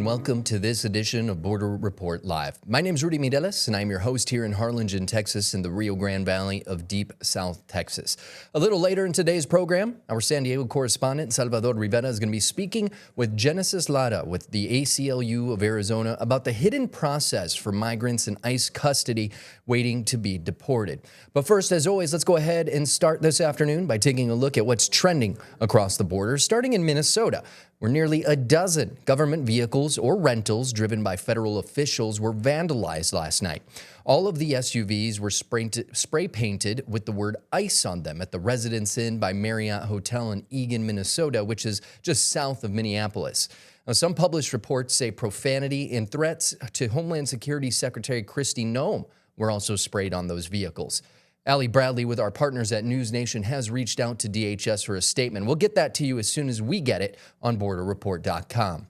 welcome to this edition of Border Report Live. My name is Rudy Mireles, and I'm your host here in Harlingen, Texas, in the Rio Grande Valley of deep South Texas. A little later in today's program, our San Diego correspondent, Salvador Rivera, is going to be speaking with Genesis Lara with the ACLU of Arizona about the hidden process for migrants in ICE custody waiting to be deported. But first, as always, let's go ahead and start this afternoon by taking a look at what's trending across the border, starting in Minnesota, where nearly a dozen government vehicles or rentals driven by federal officials were vandalized last night. All of the SUVs were spray painted with the word ICE on them at the Residence Inn by Marriott Hotel in Eagan, Minnesota, which is just south of Minneapolis. Now, some published reports say profanity and threats to Homeland Security Secretary Kristi Noem were also sprayed on those vehicles. Allie Bradley with our partners at News Nation has reached out to DHS for a statement. We'll get that to you as soon as we get it on BorderReport.com.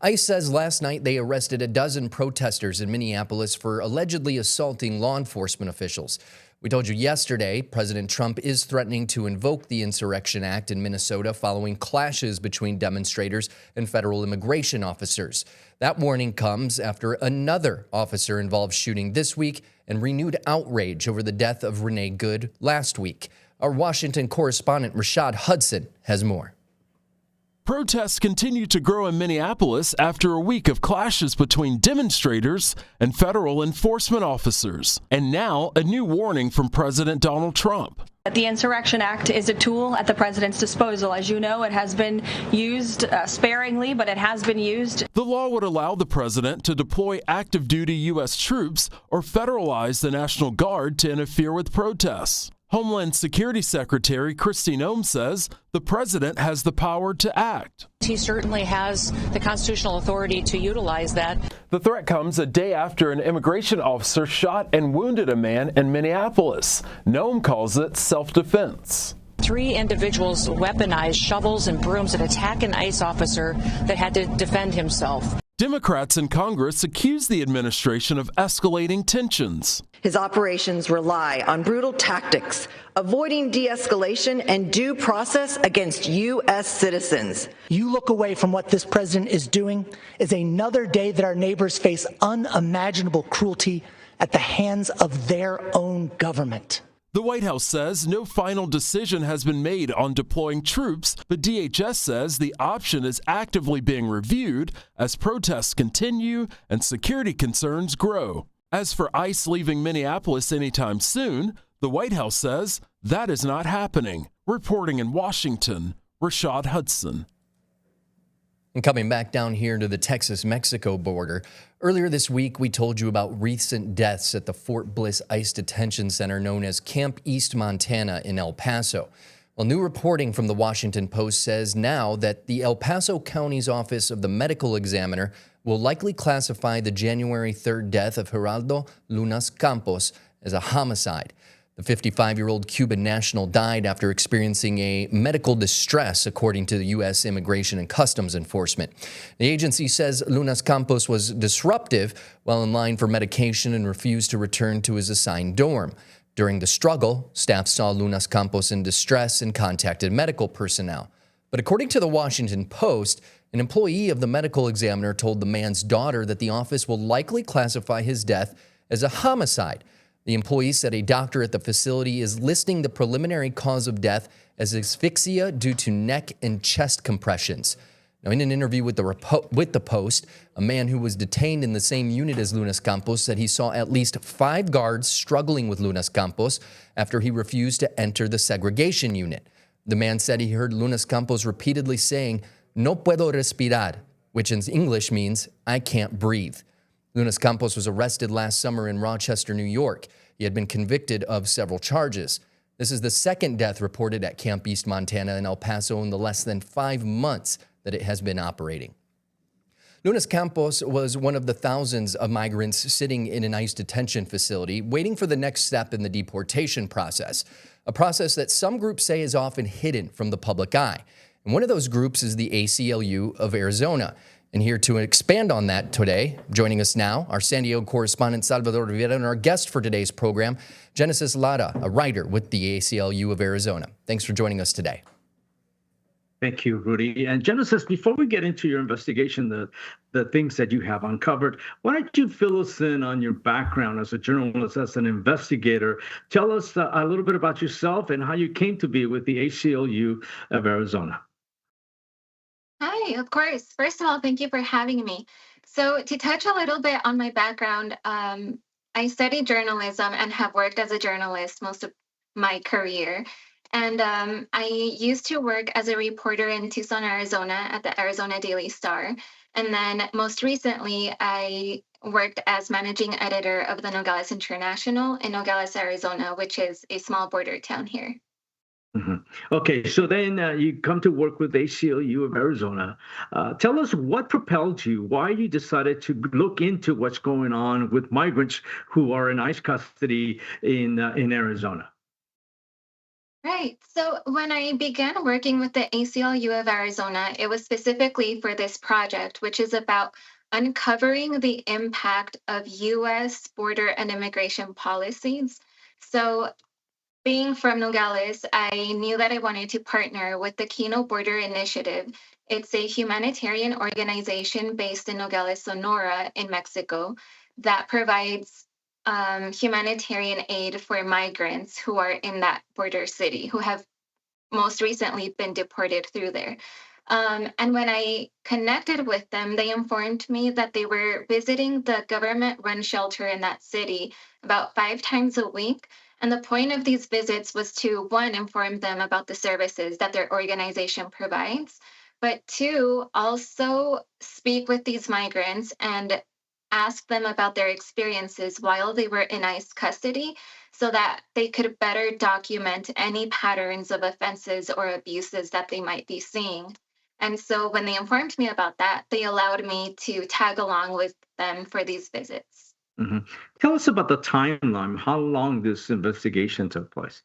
ICE says last night they arrested a dozen protesters in Minneapolis for allegedly assaulting law enforcement officials. We told you yesterday President Trump is threatening to invoke the Insurrection Act in Minnesota following clashes between demonstrators and federal immigration officers. That warning comes after another officer-involved shooting this week and renewed outrage over the death of Renee Good last week. Our Washington correspondent Rashad Hudson has more. Protests continue to grow in Minneapolis after a week of clashes between demonstrators and federal enforcement officers. And now, a new warning from President Donald Trump. The Insurrection Act is a tool at the president's disposal. As you know, it has been used sparingly, but it has been used. The law would allow the president to deploy active duty U.S. troops or federalize the National Guard to interfere with protests. Homeland Security Secretary Kristi Noem says the president has the power to act. He certainly has the constitutional authority to utilize that. The threat comes a day after an immigration officer shot and wounded a man in Minneapolis. Noem calls it self-defense. 3 individuals weaponized shovels and brooms and attack an ICE officer that had to defend himself. Democrats in Congress accuse the administration of escalating tensions. His operations rely on brutal tactics, avoiding de-escalation and due process against U.S. citizens. You look away from what this president is doing is another day that our neighbors face unimaginable cruelty at the hands of their own government. The White House says no final decision has been made on deploying troops, but DHS says the option is actively being reviewed as protests continue and security concerns grow. As for ICE leaving Minneapolis anytime soon, the White House says that is not happening. Reporting in Washington, Rashad Hudson. And coming back down here to the Texas-Mexico border, earlier this week we told you about recent deaths at the Fort Bliss ICE detention center known as Camp East Montana in El Paso. Well, new reporting from the Washington Post says now that the El Paso County's Office of the Medical Examiner will likely classify the January 3rd death of Geraldo Lunas Campos as a homicide. The 55-year-old Cuban national died after experiencing a medical distress, according to the U.S. Immigration and Customs Enforcement. The agency says Lunas Campos was disruptive while in line for medication and refused to return to his assigned dorm. During the struggle, staff saw Lunas Campos in distress and contacted medical personnel. But according to the Washington Post, an employee of the medical examiner told the man's daughter that the office will likely classify his death as a homicide. The employee said a doctor at the facility is listing the preliminary cause of death as asphyxia due to neck and chest compressions. Now, in an interview with the Post, a man who was detained in the same unit as Lunas Campos said he saw at least 5 guards struggling with Lunas Campos after he refused to enter the segregation unit. The man said he heard Lunas Campos repeatedly saying, "No puedo respirar," which in English means, "I can't breathe." Lunas Campos was arrested last summer in Rochester, New York. He had been convicted of several charges. This is the second death reported at Camp East Montana in El Paso in the less than 5 months that it has been operating. Lunas Campos was one of the thousands of migrants sitting in an ICE detention facility waiting for the next step in the deportation process, a process that some groups say is often hidden from the public eye. And one of those groups is the ACLU of Arizona. And here to expand on that today, joining us now, our San Diego correspondent Salvador Rivera, and our guest for today's program, Genesis Lara, a writer with the ACLU of Arizona. Thanks for joining us today. Thank you, Rudy. And Genesis, before we get into your investigation, the things that you have uncovered, why don't you fill us in on your background as a journalist, as an investigator? Tell us a little bit about yourself and how you came to be with the ACLU of Arizona. Hi, of course. First of all, thank you for having me. So, to touch a little bit on my background, I studied journalism and have worked as a journalist most of my career. And I used to work as a reporter in Tucson, Arizona at the Arizona Daily Star. And then most recently, I worked as managing editor of the Nogales International in Nogales, Arizona, which is a small border town here. Mhm. Okay, so then you come to work with ACLU of Arizona. Tell us what propelled you, why you decided to look into what's going on with migrants who are in ICE custody in Arizona. Right. So when I began working with the ACLU of Arizona, it was specifically for this project, which is about uncovering the impact of US border and immigration policies. So being from Nogales, I knew that I wanted to partner with the Kino Border Initiative. It's a humanitarian organization based in Nogales, Sonora, in Mexico, that provides humanitarian aid for migrants who are in that border city, who have most recently been deported through there. And when I connected with them, they informed me that they were visiting the government run shelter in that city about 5 times a week. And the point of these visits was to, one, inform them about the services that their organization provides, but two, also speak with these migrants and ask them about their experiences while they were in ICE custody so that they could better document any patterns of offenses or abuses that they might be seeing. And so when they informed me about that, they allowed me to tag along with them for these visits. hmm Tell us about the timeline, how long this investigation took place.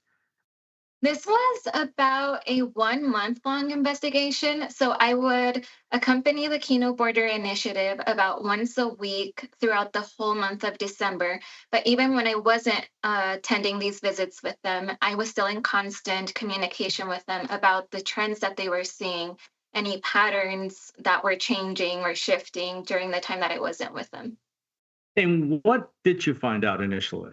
This was about a 1 month long investigation. So I would accompany the Kino Border Initiative about once a week throughout the whole month of December. But even when I wasn't attending these visits with them, I was still in constant communication with them about the trends that they were seeing, any patterns that were changing or shifting during the time that I wasn't with them. And what did you find out initially?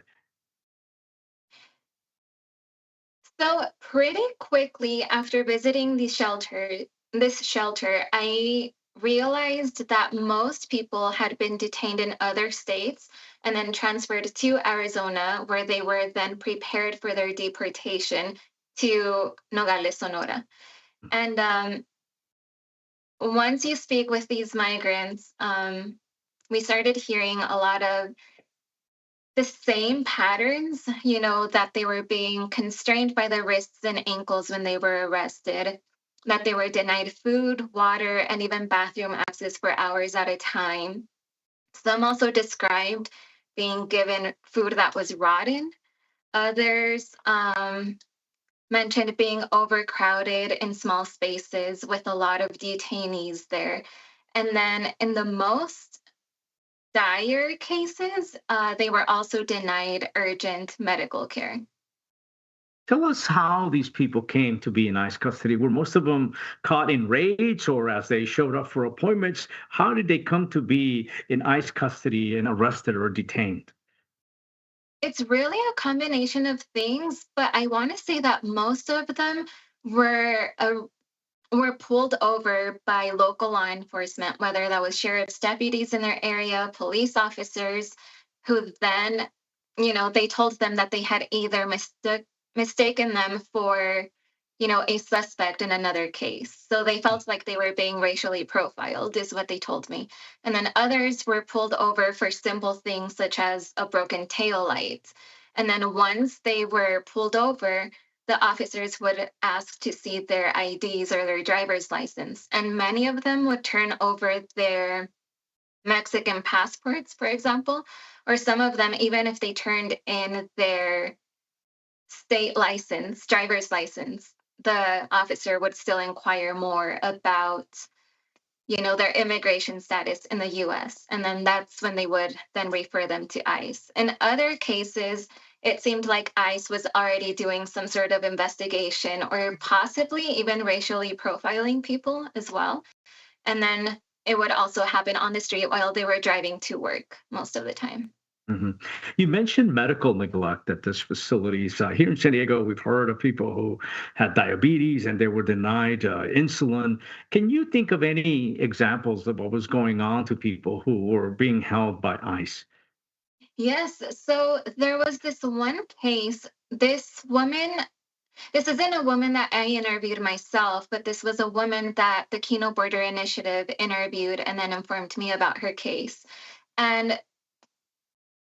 So pretty quickly after visiting this shelter, I realized that most people had been detained in other states and then transferred to Arizona, where they were then prepared for their deportation to Nogales, Sonora. And once you speak with these migrants, we started hearing a lot of the same patterns, that they were being constrained by their wrists and ankles when they were arrested, that they were denied food, water, and even bathroom access for hours at a time. Some also described being given food that was rotten. Others mentioned being overcrowded in small spaces with a lot of detainees there. And then in the most dire cases, they were also denied urgent medical care. Tell us how these people came to be in ICE custody. Were most of them caught in raids or as they showed up for appointments? How did they come to be in ICE custody and arrested or detained? It's really a combination of things, but I want to say that most of them were were pulled over by local law enforcement, whether that was sheriff's deputies in their area, police officers, who then, they told them that they had either mistaken them for, a suspect in another case. So they felt like they were being racially profiled, is what they told me. And then others were pulled over for simple things such as a broken tail light. And then once they were pulled over, the officers would ask to see their IDs or their driver's license. And many of them would turn over their Mexican passports, for example, or some of them, even if they turned in their state license, driver's license, the officer would still inquire more about, their immigration status in the US. And then that's when they would then refer them to ICE. In other cases, it seemed like ICE was already doing some sort of investigation or possibly even racially profiling people as well. And then it would also happen on the street while they were driving to work most of the time. Hmm. You mentioned medical neglect at this facilities. Here in San Diego, we've heard of people who had diabetes and they were denied insulin. Can you think of any examples of what was going on to people who were being held by ICE? Yes, so there was this one case. This isn't a woman that I interviewed myself, but this was a woman that the Keno Border Initiative interviewed and then informed me about her case. And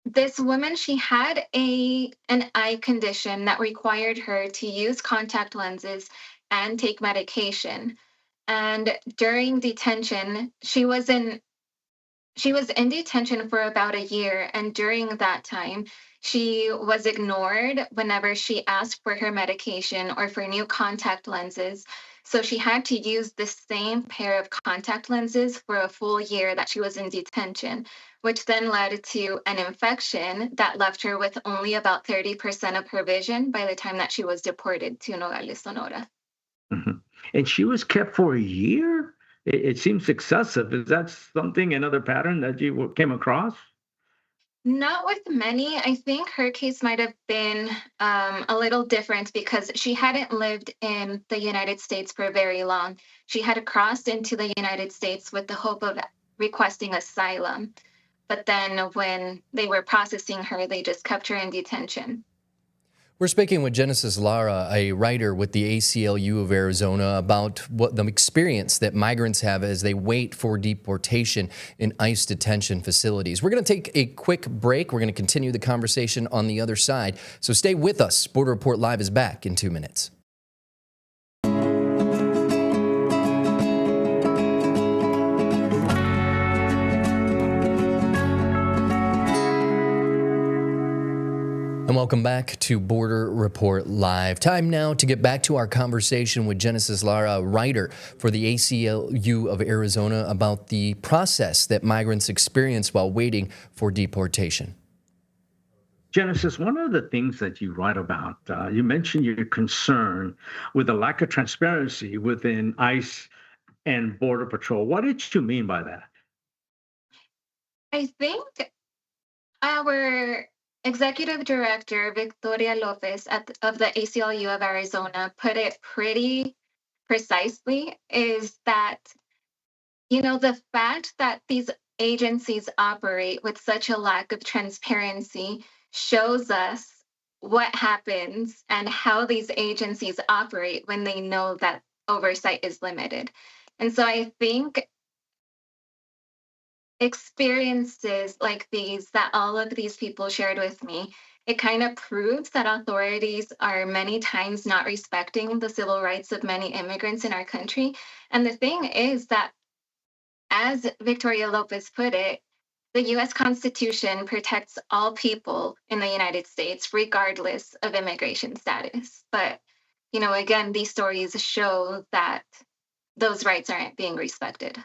this woman, she had an eye condition that required her to use contact lenses and take medication. And during detention, she was in detention for about a year, and during that time, she was ignored whenever she asked for her medication or for new contact lenses. So she had to use the same pair of contact lenses for a full year that she was in detention, which then led to an infection that left her with only about 30% of her vision by the time that she was deported to Nogales, Sonora. Mhm. And she was kept for a year? It seems excessive. Is that something, another pattern that you came across? Not with many. I think her case might have been a little different because she hadn't lived in the United States for very long. She had crossed into the United States with the hope of requesting asylum. But then when they were processing her, they just kept her in detention. We're speaking with Genesis Lara, a writer with the ACLU of Arizona, about what the experience that migrants have as they wait for deportation in ICE detention facilities. We're going to take a quick break. We're going to continue the conversation on the other side. So stay with us. Border Report Live is back in 2 minutes. And welcome back to Border Report Live. Time now to get back to our conversation with Genesis Lara, a writer for the ACLU of Arizona, about the process that migrants experience while waiting for deportation. Genesis, one of the things that you write about, you mentioned your concern with the lack of transparency within ICE and Border Patrol. What did you mean by that? I think our executive director, Victoria Lopez of the ACLU of Arizona, put it pretty precisely is that, the fact that these agencies operate with such a lack of transparency shows us what happens and how these agencies operate when they know that oversight is limited. And so I think experiences like these that all of these people shared with me, it kind of proves that authorities are many times not respecting the civil rights of many immigrants in our country. And the thing is that, as Victoria Lopez put it, the US Constitution protects all people in the United States, regardless of immigration status. But, again, these stories show that those rights aren't being respected.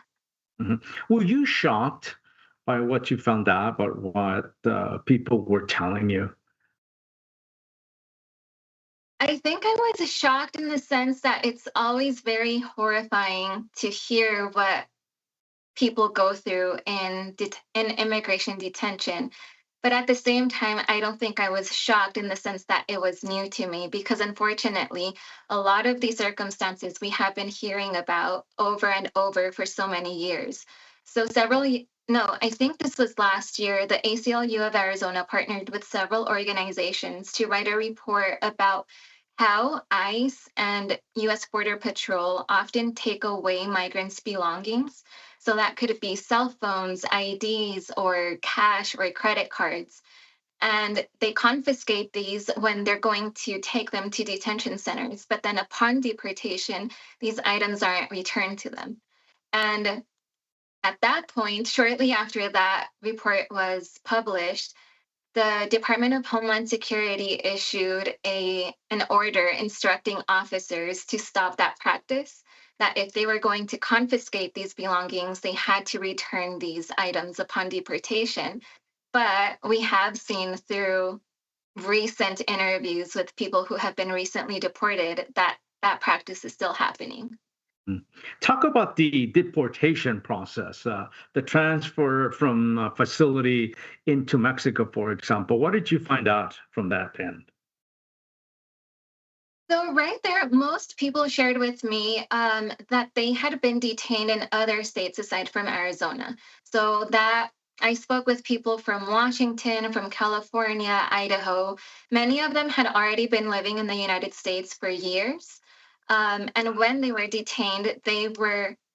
Mhm. Were you shocked by what you found out about what people were telling you? I think I was shocked in the sense that it's always very horrifying to hear what people go through in immigration detention. But at the same time, I don't think I was shocked in the sense that it was new to me because unfortunately, a lot of these circumstances we have been hearing about over and over for so many years. So no, I think this was last year, the ACLU of Arizona partnered with several organizations to write a report about how ICE and US Border Patrol often take away migrants' belongings. So that could be cell phones, IDs, or cash or credit cards. And they confiscate these when they're going to take them to detention centers. But then upon deportation, these items aren't returned to them. And at that point, shortly after that report was published, the Department of Homeland Security issued an order instructing officers to stop that practice, that if they were going to confiscate these belongings, they had to return these items upon deportation. But we have seen through recent interviews with people who have been recently deported, that practice is still happening. Mm. Talk about the deportation process, the transfer from a facility into Mexico, for example. What did you find out from that end? So right there, most people shared with me that they had been detained in other states aside from Arizona. So that I spoke with people from Washington, from California, Idaho. Many of them had already been living in the United States for years. And when they were detained,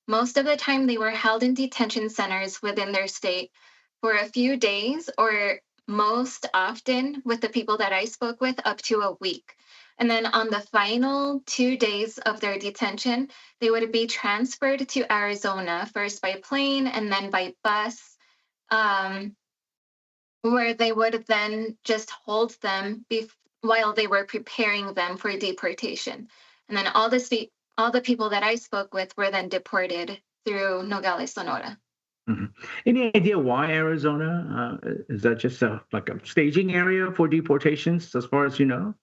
most of the time, they were held in detention centers within their state for a few days, or most often, with the people that I spoke with, up to a week. And then on the final 2 days of their detention, they would be transferred to Arizona, first by plane and then by bus, um, where they would then just hold them while they were preparing them for deportation. And then all the people that I spoke with were then deported through Nogales, Sonora. Mhm. Any idea why Arizona? Is that just like a staging area for deportations, as far as you know?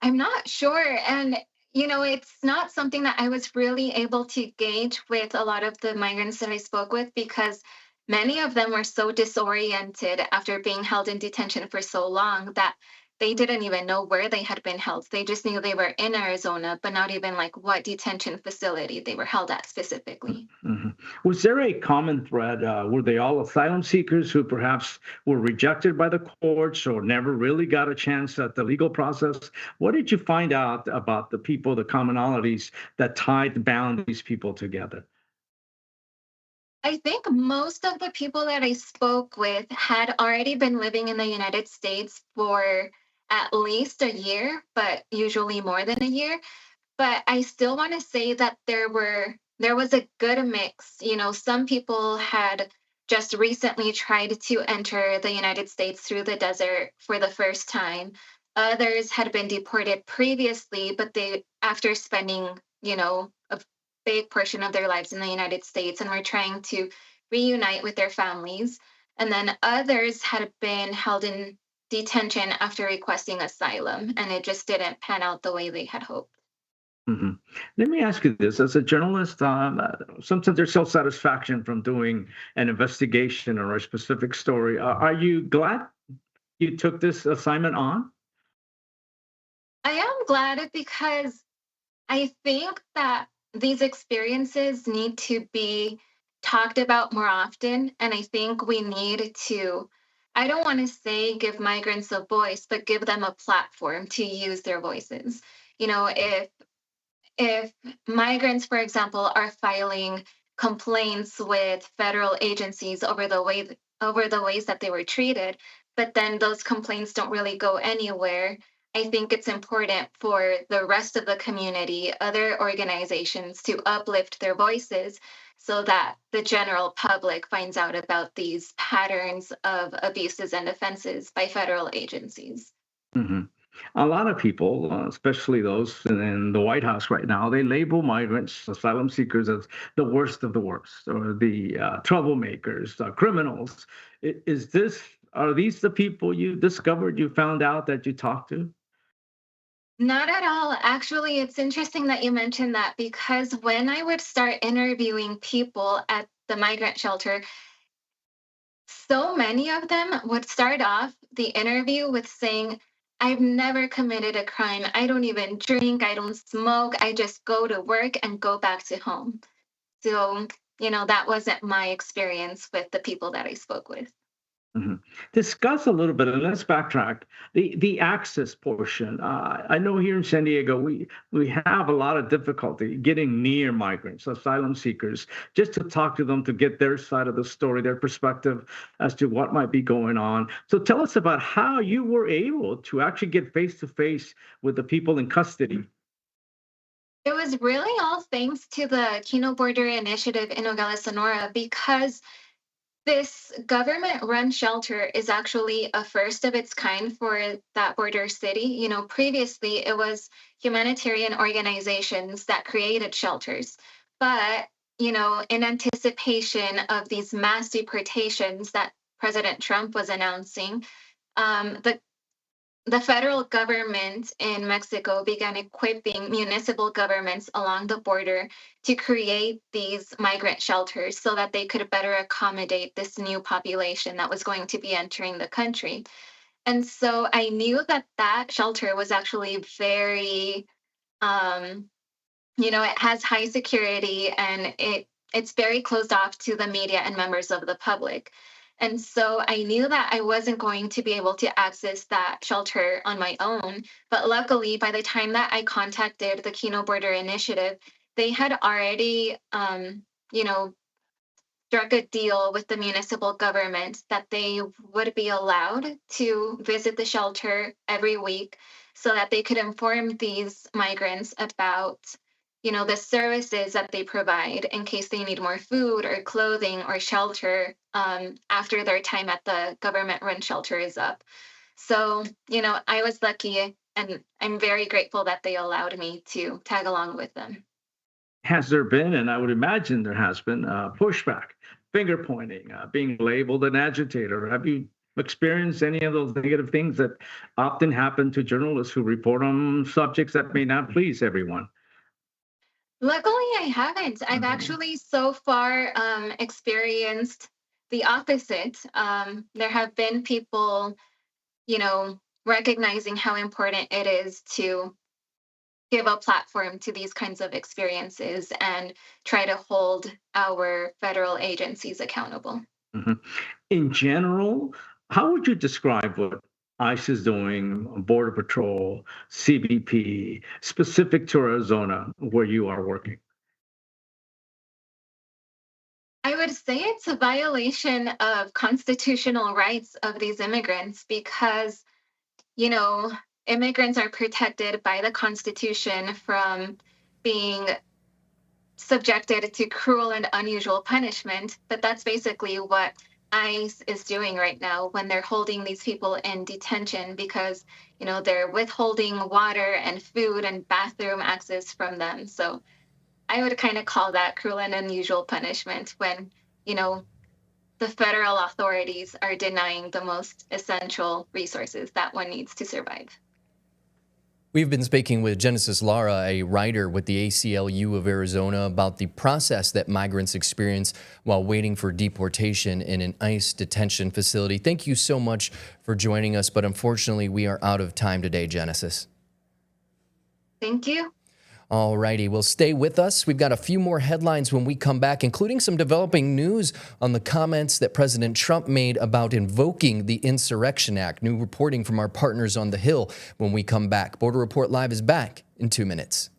I'm not sure. And, it's not something that I was really able to gauge with a lot of the migrants that I spoke with because many of them were so disoriented after being held in detention for so long that they didn't even know where they had been held. They just knew they were in Arizona, but not even like what detention facility they were held at specifically. Mhm. Was there a common thread? Were they all asylum seekers who perhaps were rejected by the courts or never really got a chance at the legal process? What did you find out about the people, the commonalities that bound these people together? I think most of the people that I spoke with had already been living in the United States for at least a year, but usually more than a year. But I still want to say that there was a good mix. Some people had just recently tried to enter the United States through the desert for the first time. Others had been deported previously, but they after spending, a big portion of their lives in the United States and were trying to reunite with their families. And then others had been held in detention after requesting asylum, and it just didn't pan out the way they had hoped. hmm Let me ask you this: as a journalist, sometimes there's self-satisfaction from doing an investigation or a specific story. Are you glad you took this assignment on? I am glad because I think that these experiences need to be talked about more often. And I think we need to, I don't want to say give migrants a voice, but give them a platform to use their voices. If migrants, for example, are filing complaints with federal agencies over the ways that they were treated, but then those complaints don't really go anywhere, I think it's important for the rest of the community, other organizations, to uplift their voices so that the general public finds out about these patterns of abuses and offenses by federal agencies. hmm A lot of people, especially those in the White House right now, they label migrants, asylum seekers, as the worst of the worst, or the troublemakers, criminals. Are these the people you discovered, you found out that you talked to? Not at all. Actually, it's interesting that you mentioned that because when I would start interviewing people at the migrant shelter, so many of them would start off the interview with saying, I've never committed a crime. I don't even drink. I don't smoke. I just go to work and go back to home. So, that wasn't my experience with the people that I spoke with. Mhm. Discuss a little bit, and let's backtrack the access portion. I know here in San Diego, we have a lot of difficulty getting near migrants, asylum seekers, just to talk to them to get their side of the story, their perspective as to what might be going on. So tell us about how you were able to actually get face to face with the people in custody. It was really all thanks to the Kino Border Initiative in Nogales, Sonora, because this government run shelter is actually a first of its kind for that border city. Previously it was humanitarian organizations that created shelters. But, in anticipation of these mass deportations that President Trump was announcing, the the federal government in Mexico began equipping municipal governments along the border to create these migrant shelters so that they could better accommodate this new population that was going to be entering the country. And so I knew that that shelter was actually very, it has high security and it's very closed off to the media and members of the public. And so I knew that I wasn't going to be able to access that shelter on my own. But luckily, by the time that I contacted the Kino Border Initiative, they had already, struck a deal with the municipal government that they would be allowed to visit the shelter every week so that they could inform these migrants about the services that they provide in case they need more food or clothing or shelter after their time at the government-run shelter is up. So, I was lucky and I'm very grateful that they allowed me to tag along with them. Has there been, and I would imagine there has been, pushback, finger pointing, being labeled an agitator? Have you experienced any of those negative things that often happen to journalists who report on subjects that may not please everyone? Luckily, I haven't. I've actually so far experienced the opposite. There have been people, recognizing how important it is to give a platform to these kinds of experiences and try to hold our federal agencies accountable. hmm In general, how would you describe what ICE is doing, Border Patrol, CBP, specific to Arizona, where you are working? I would say it's a violation of constitutional rights of these immigrants because, immigrants are protected by the Constitution from being subjected to cruel and unusual punishment. But that's basically what ICE is doing right now when they're holding these people in detention because, they're withholding water and food and bathroom access from them. So I would kind of call that cruel and unusual punishment when, the federal authorities are denying the most essential resources that one needs to survive. We've been speaking with Genesis Lara, a writer with the ACLU of Arizona, about the process that migrants experience while waiting for deportation in an ICE detention facility. Thank you so much for joining us, but unfortunately, we are out of time today, Genesis. Thank you. All righty, well, stay with us. We've got a few more headlines when we come back, including some developing news on the comments that President Trump made about invoking the Insurrection Act. New reporting from our partners on the Hill when we come back. Border Report Live is back in 2 minutes.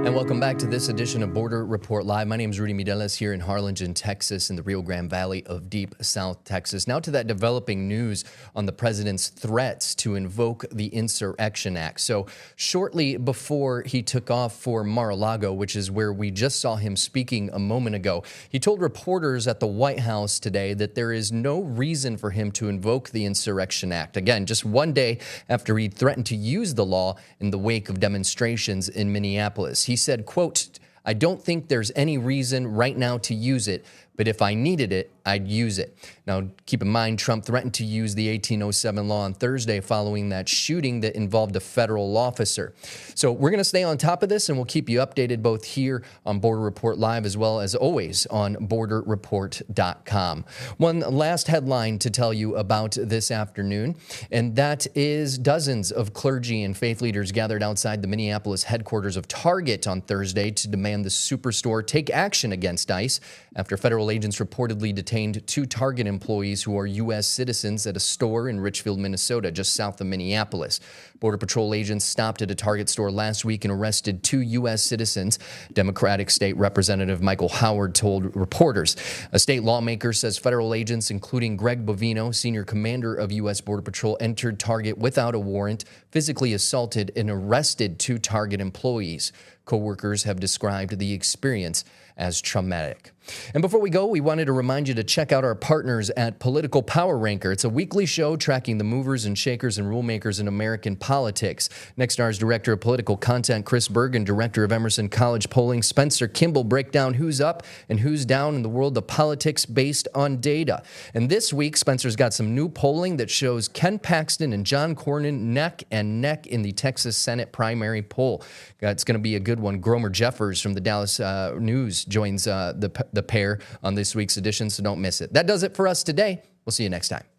And welcome back to this edition of Border Report Live. My name is Rudy Mideles here in Harlingen, Texas, in the Rio Grande Valley of deep South Texas. Now to that developing news on the president's threats to invoke the Insurrection Act. So shortly before he took off for Mar-a-Lago, which is where we just saw him speaking a moment ago, he told reporters at the White House today that there is no reason for him to invoke the Insurrection Act. Again, just one day after he threatened to use the law in the wake of demonstrations in Minneapolis. He said, quote, "I don't think there's any reason right now to use it, but if I needed it, I'd use it." Now, keep in mind, Trump threatened to use the 1807 law on Thursday following that shooting that involved a federal officer. So we're going to stay on top of this, and we'll keep you updated both here on Border Report Live as well as always on borderreport.com. One last headline to tell you about this afternoon, and that is dozens of clergy and faith leaders gathered outside the Minneapolis headquarters of Target on Thursday to demand the superstore take action against ICE after federal agents reportedly detained 2 Target employees who are U.S. citizens at a store in Richfield, Minnesota, just south of Minneapolis. Border Patrol agents stopped at a Target store last week and arrested 2 U.S. citizens, Democratic State Representative Michael Howard told reporters. A state lawmaker says federal agents, including Greg Bovino, senior commander of U.S. Border Patrol, entered Target without a warrant, physically assaulted and arrested 2 Target employees. Coworkers have described the experience as traumatic. And before we go, we wanted to remind you to check out our partners at Political Power Ranker. It's a weekly show tracking the movers and shakers and rule makers in American politics. Nextstar's Director of Political Content, Chris Berg, and Director of Emerson College Polling, Spencer Kimball, break down who's up and who's down in the world of politics based on data. And this week, Spencer's got some new polling that shows Ken Paxton and John Cornyn neck and neck in the Texas Senate primary poll. It's going to be a good one. Gromer Jeffers from the Dallas News joins the pair on this week's edition, so don't miss it. That does it for us today. We'll see you next time.